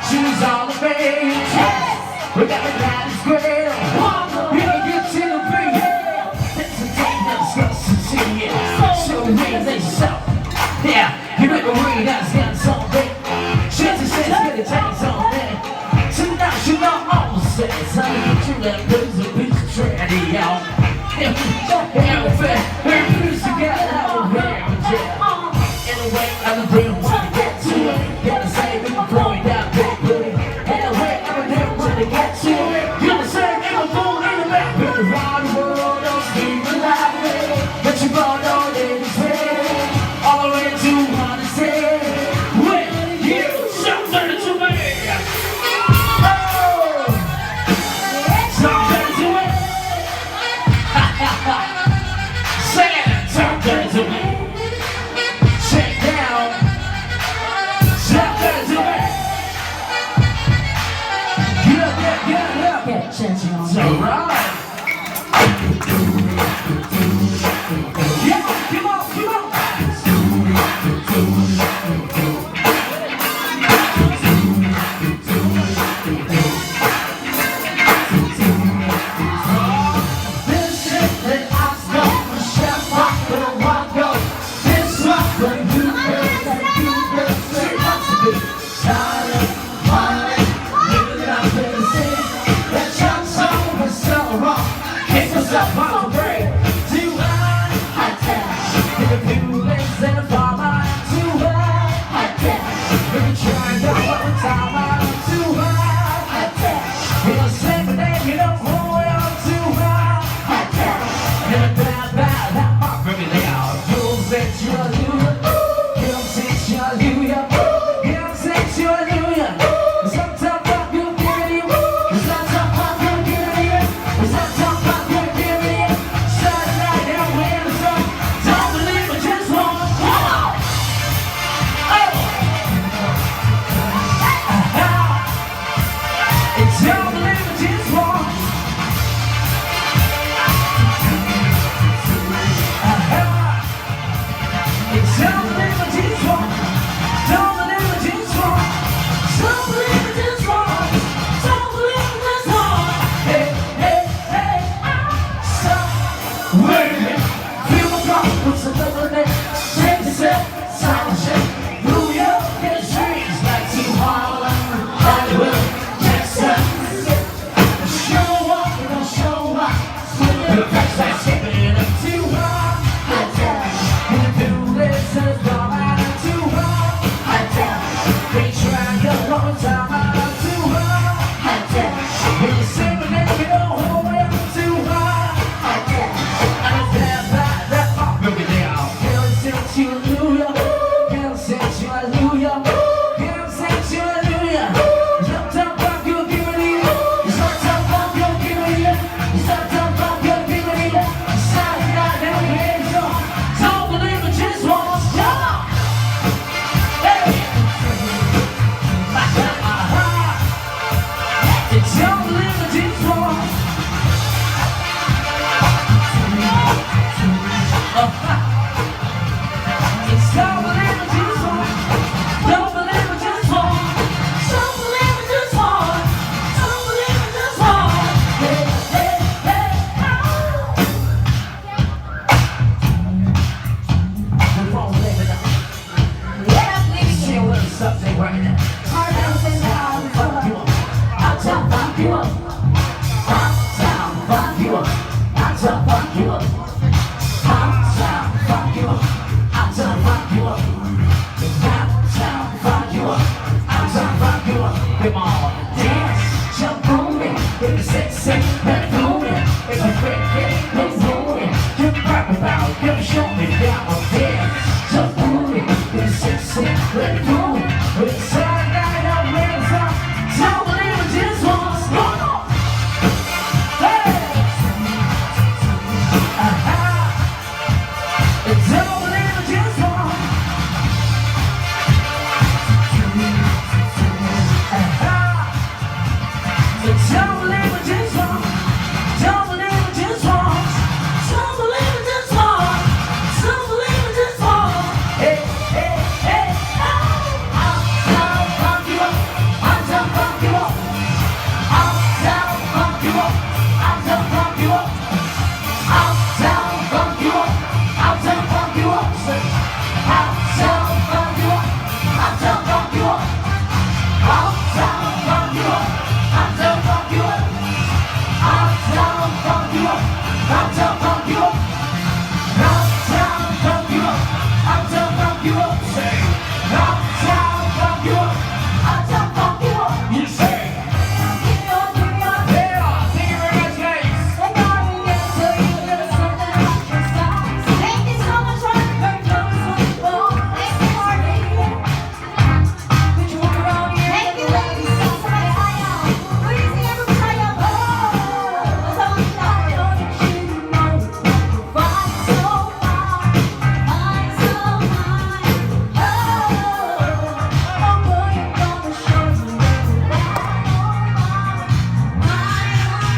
She's all the rage. We got the night square. We don't get to the beat. It's a day that's got to see it. So raise this up. Yeah, you never read us got something. She says get a taste on it. Tonight she not all says how you do that blues a piece of trendy, y'all. Her blues together out of here. Anyway, I'm the real one to get to it. Gotta say it before we die, baby. Anyway, I'm the real one to get to it. Gotta say it before we die, baby. Been around the world, don't sleep alive, baby. But you brought all in his head. All the way to what I said. When you something to me. Oh, something to me. Say it, something to me. It's alright. Come on, come on. This is the Oscar for Chef Rock for the Waco. This rock for you, that you will say wants to be tired, violent, living out in the city. That young soul was so wrong. Kick us up on the break. Too high tech. In the buildings and the farmer. Too high tech. If you try and go all the time, I'm too high tech. In the same day, you don't hold on too high tech. In the bad, that mark for me now. You'll say hallelujah. You'll say hallelujah. You'll say hallelujah. Sometimes I'm gonna give it you. Come on, dance, jump on it. If it's sexy, let's do it. If it's quick, let's do it. Give me rap about, give me show me down.